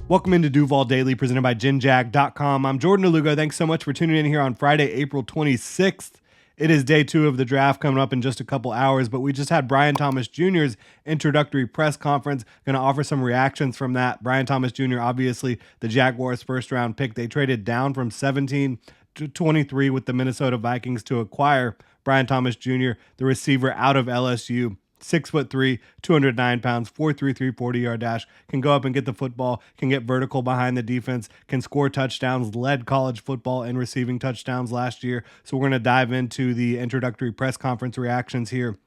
Welcome into Duval Daily, presented by GenJag.com. I'm Jordan Lugo. Thanks so much for tuning in here on Friday, April 26th. It is day 2 of the draft coming up in just a couple hours, but we just had Brian Thomas Jr.'s introductory press conference. Going to offer some reactions from that. Brian Thomas Jr., obviously the Jaguars' first-round pick. They traded down from 17 to 23 with the Minnesota Vikings to acquire Brian Thomas Jr., the receiver out of LSU. 6'3", 209 pounds, 4.33 40-yard dash, can go up and get the football, can get vertical behind the defense, can score touchdowns, led college football in receiving touchdowns last year. So we're going to dive into the introductory press conference reactions here.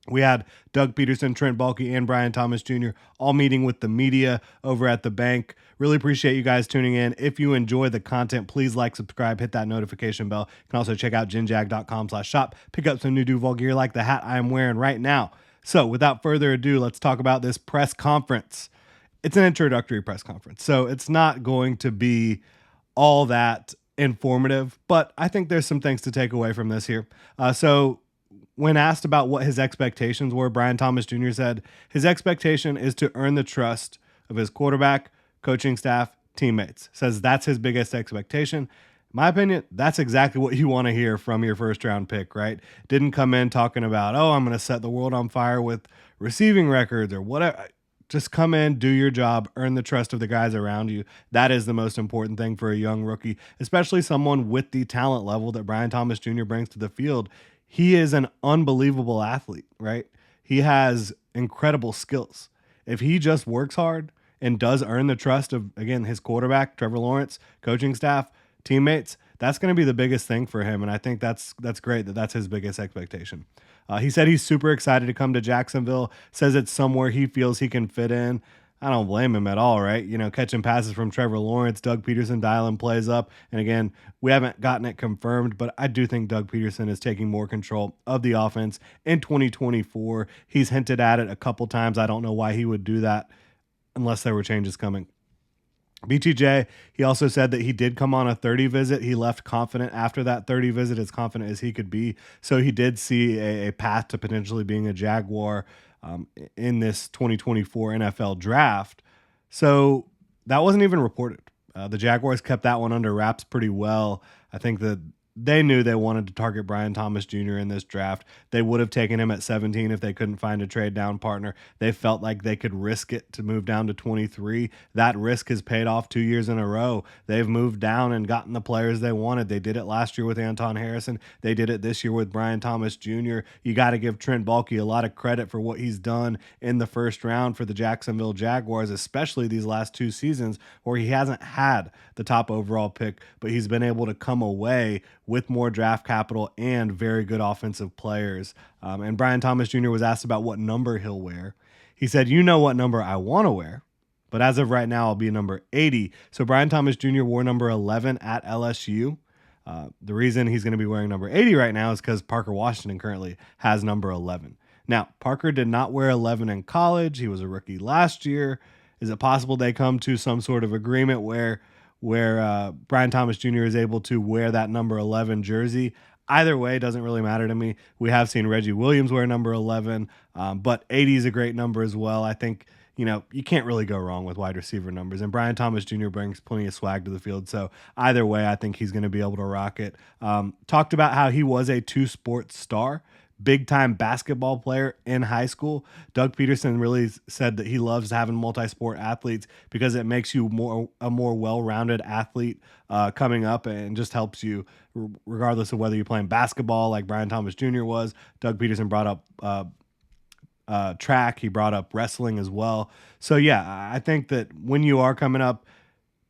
We had Doug Peterson, Trent Baalke, and Brian Thomas Jr. all meeting with the media over at the bank. Really appreciate you guys tuning in. If you enjoy the content, please like, subscribe, hit that notification bell. You can also check out genjag.com/shop. Pick up some new Duval gear like the hat I am wearing right now. So without further ado, let's talk about this press conference. It's an introductory press conference, so it's not going to be all that informative, but I think there's some things to take away from this here. So when asked about what his expectations were, Brian Thomas Jr. said his expectation is to earn the trust of his quarterback, coaching staff, teammates. Says that's his biggest expectation. In my opinion, that's exactly what you want to hear from your first round pick, right? Didn't come in talking about, oh, I'm going to set the world on fire with receiving records or whatever. Just come in, do your job, earn the trust of the guys around you. That is the most important thing for a young rookie, especially someone with the talent level that Brian Thomas Jr. brings to the field. He is an unbelievable athlete, right? He has incredible skills. If he just works hard and does earn the trust of, again, his quarterback, Trevor Lawrence, coaching staff, teammates, that's going to be the biggest thing for him. And I think that's great that that's his biggest expectation. He said he's super excited to come to Jacksonville, says it's somewhere he feels he can fit in. I don't blame him at all, right? You know, catching passes from Trevor Lawrence, Doug Peterson dialing plays up. And again, we haven't gotten it confirmed, but I do think Doug Peterson is taking more control of the offense in 2024. He's hinted at it a couple times. I don't know why he would do that unless there were changes coming. BTJ, he also said that he did come on a 30 visit. He left confident after that 30 visit, as confident as he could be. So he did see a path to potentially being a Jaguar in this 2024 NFL draft. So that wasn't even reported. The Jaguars kept that one under wraps pretty well. I think that they knew they wanted to target Brian Thomas Jr. in this draft. They would have taken him at 17 if they couldn't find a trade down partner. They felt like they could risk it to move down to 23. That risk has paid off 2 years in a row. They've moved down and gotten the players they wanted. They did it last year with Anton Harrison. They did it this year with Brian Thomas Jr. You got to give Trent Baalke a lot of credit for what he's done in the first round for the Jacksonville Jaguars, especially these last 2 seasons where he hasn't had the top overall pick, but he's been able to come away with more draft capital and very good offensive players. And Brian Thomas Jr. was asked about what number he'll wear. He said, you know what number I want to wear, but as of right now, I'll be number 80. So Brian Thomas Jr. wore number 11 at LSU. The reason he's going to be wearing number 80 right now is because Parker Washington currently has number 11. Now, Parker did not wear 11 in college. He was a rookie last year. Is it possible they come to some sort of agreement where Brian Thomas Jr. is able to wear that number 11 jersey? Either way, doesn't really matter to me. We have seen Reggie Williams wear number 11, but 80 is a great number as well. I think, you can't really go wrong with wide receiver numbers, and Brian Thomas Jr. brings plenty of swag to the field. So either way, I think he's going to be able to rock it. Talked about how he was a 2-sport star, big-time basketball player in high school. Doug Peterson really said that he loves having multi-sport athletes because it makes you a more well-rounded athlete coming up, and just helps you regardless of whether you're playing basketball like Brian Thomas Jr. was. Doug Peterson brought up track. He brought up wrestling as well. So yeah, I think that when you are coming up,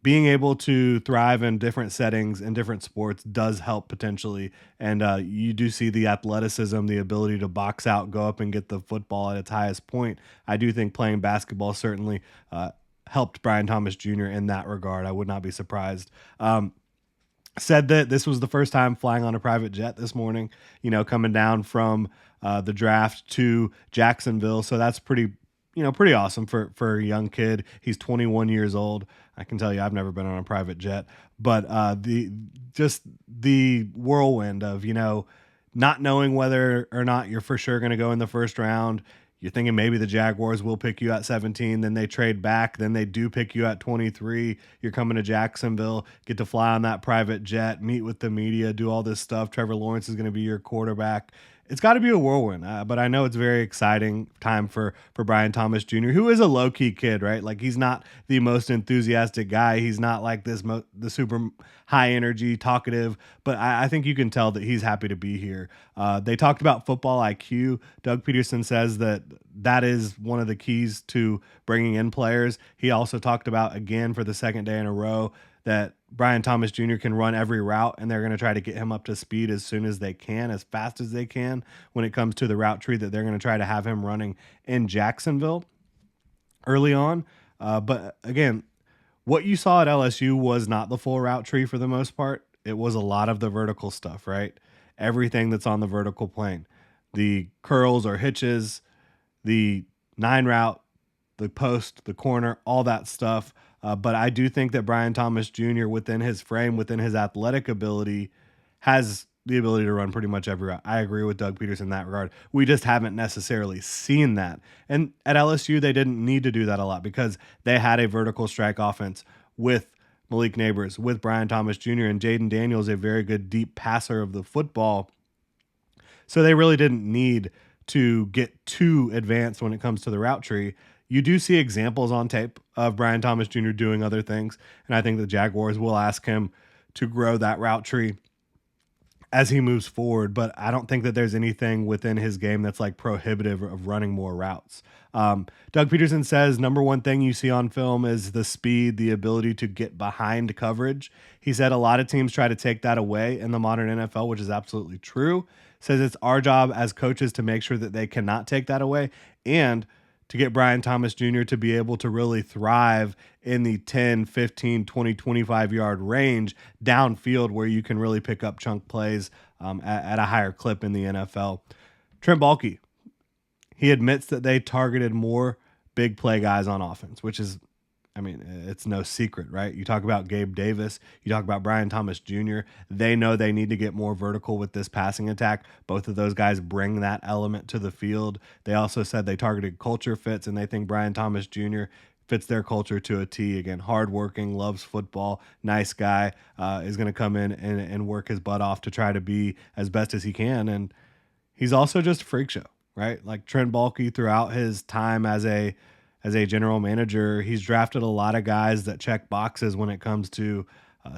being able to thrive in different settings and different sports does help potentially. And you do see the athleticism, the ability to box out, go up and get the football at its highest point. I do think playing basketball certainly helped Brian Thomas Jr. in that regard. I would not be surprised. Said that this was the first time flying on a private jet this morning, coming down from the draft to Jacksonville. So that's pretty awesome for a young kid. He's 21 years old. I can tell you, I've never been on a private jet, but the whirlwind of, not knowing whether or not you're for sure going to go in the first round, You're thinking maybe the Jaguars will pick you at 17, then they trade back, then they do pick you at 23. You're coming to Jacksonville, get to fly on that private jet, meet with the media, do all this stuff. Trevor Lawrence is going to be your quarterback. It's got to be a whirlwind, but I know it's very exciting time for Brian Thomas Jr., who is a low key kid, right? Like he's not the most enthusiastic guy. He's not like the super high energy, talkative, but I think you can tell that he's happy to be here. They talked about football IQ. Doug Peterson says that is one of the keys to bringing in players. He also talked about, again, for the second day in a row, that Brian Thomas Jr. can run every route, and they're going to try to get him up to speed as soon as they can, as fast as they can when it comes to the route tree that they're going to try to have him running in Jacksonville early on. But again, what you saw at LSU was not the full route tree for the most part. It was a lot of the vertical stuff, right? Everything that's on the vertical plane. The curls or hitches, the 9 route, the post, the corner, all that stuff. But I do think that Brian Thomas Jr., within his frame, within his athletic ability, has the ability to run pretty much every route. I agree with Doug Peterson in that regard. We just haven't necessarily seen that. And at LSU, they didn't need to do that a lot because they had a vertical strike offense with Malik Neighbors, with Brian Thomas Jr., and Jaden Daniels, a very good deep passer of the football. So they really didn't need to get too advanced when it comes to the route tree. You do see examples on tape of Brian Thomas Jr. doing other things, and I think the Jaguars will ask him to grow that route tree as he moves forward, but I don't think that there's anything within his game that's like prohibitive of running more routes. Doug Peterson says number one thing you see on film is the speed, the ability to get behind coverage. He said a lot of teams try to take that away in the modern NFL, which is absolutely true. Says it's our job as coaches to make sure that they cannot take that away and to get Brian Thomas Jr. to be able to really thrive in the 10, 15, 20, 25-yard range downfield where you can really pick up chunk plays at a higher clip in the NFL. Trent Baalke, he admits that they targeted more big play guys on offense, which is, I mean, it's no secret, right? You talk about Gabe Davis, you talk about Brian Thomas Jr. They know they need to get more vertical with this passing attack. Both of those guys bring that element to the field. They also said they targeted culture fits, and they think Brian Thomas Jr. fits their culture to a T. Again, hardworking, loves football, nice guy, is going to come in and work his butt off to try to be as best as he can. And he's also just a freak show, right? Like Trent Baalke, throughout his time as a general manager, he's drafted a lot of guys that check boxes when it comes to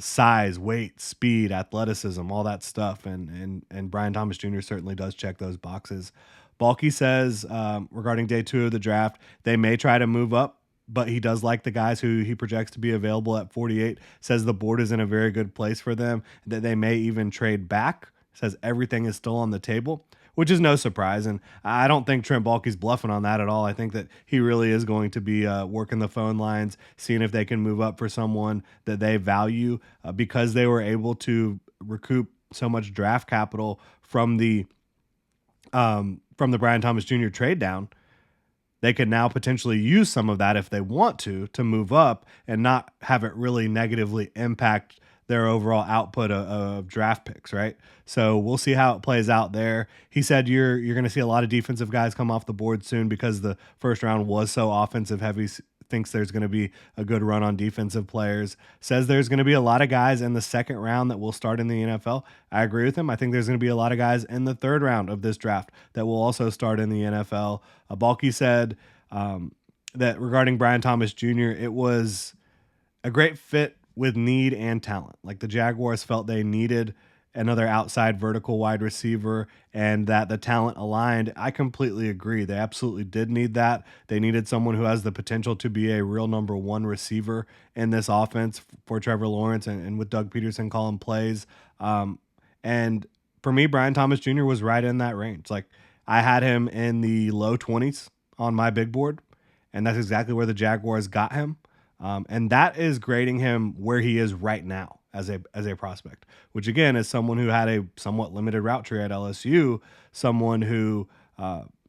size, weight, speed, athleticism, all that stuff. And Brian Thomas Jr. certainly does check those boxes. Baalke says regarding day 2 of the draft, they may try to move up, but he does like the guys who he projects to be available at 48. Says the board is in a very good place for them, that they may even trade back. Says everything is still on the table, which is no surprise. And I don't think Trent Baalke's bluffing on that at all. I think that he really is going to be working the phone lines, seeing if they can move up for someone that they value because they were able to recoup so much draft capital from the Brian Thomas Jr. trade down. They could now potentially use some of that if they want to move up and not have it really negatively impact their overall output of draft picks, right? So we'll see how it plays out there. He said you're going to see a lot of defensive guys come off the board soon because the first round was so offensive heavy. Thinks there's going to be a good run on defensive players. Says there's going to be a lot of guys in the second round that will start in the NFL. I agree with him. I think there's going to be a lot of guys in the third round of this draft that will also start in the NFL. Baalke said that regarding Brian Thomas Jr., it was a great fit with need and talent. Like the Jaguars felt they needed another outside vertical wide receiver and that the talent aligned. I completely agree. They absolutely did need that. They needed someone who has the potential to be a real number 1 receiver in this offense for Trevor Lawrence and with Doug Peterson calling plays. And for me, Brian Thomas Jr. was right in that range. Like I had him in the low 20s on my big board, and that's exactly where the Jaguars got him. And that is grading him where he is right now as a prospect, which again is someone who had a somewhat limited route tree at LSU, someone who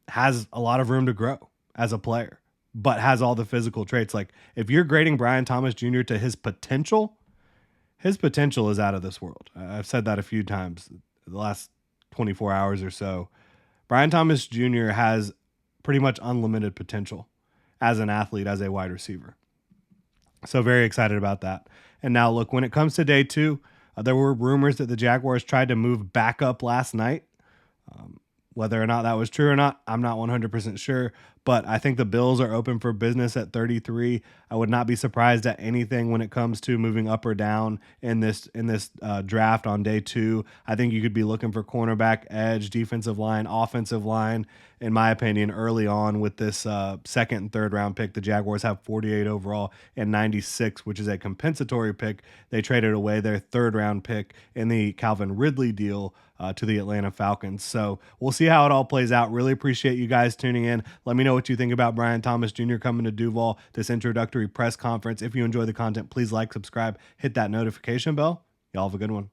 has a lot of room to grow as a player, but has all the physical traits. Like if you're grading Brian Thomas Jr. to his potential is out of this world. I've said that a few times the last 24 hours or so. Brian Thomas Jr. has pretty much unlimited potential as an athlete, as a wide receiver. So very excited about that. And now look, when it comes to day two, there were rumors that the Jaguars tried to move back up last night. Whether or not that was true or not, I'm not 100% sure. But I think the Bills are open for business at 33. I would not be surprised at anything when it comes to moving up or down in this draft on day two. I think you could be looking for cornerback, edge, defensive line, offensive line. In my opinion, early on with this second and third round pick, the Jaguars have 48 overall and 96, which is a compensatory pick. They traded away their third round pick in the Calvin Ridley deal to the Atlanta Falcons. So we'll see how it all plays out. Really appreciate you guys tuning in. Let me know what you think about Brian Thomas Jr. coming to Duval, this introductory press conference. If you enjoy the content, please like, subscribe, hit that notification bell. Y'all have a good one.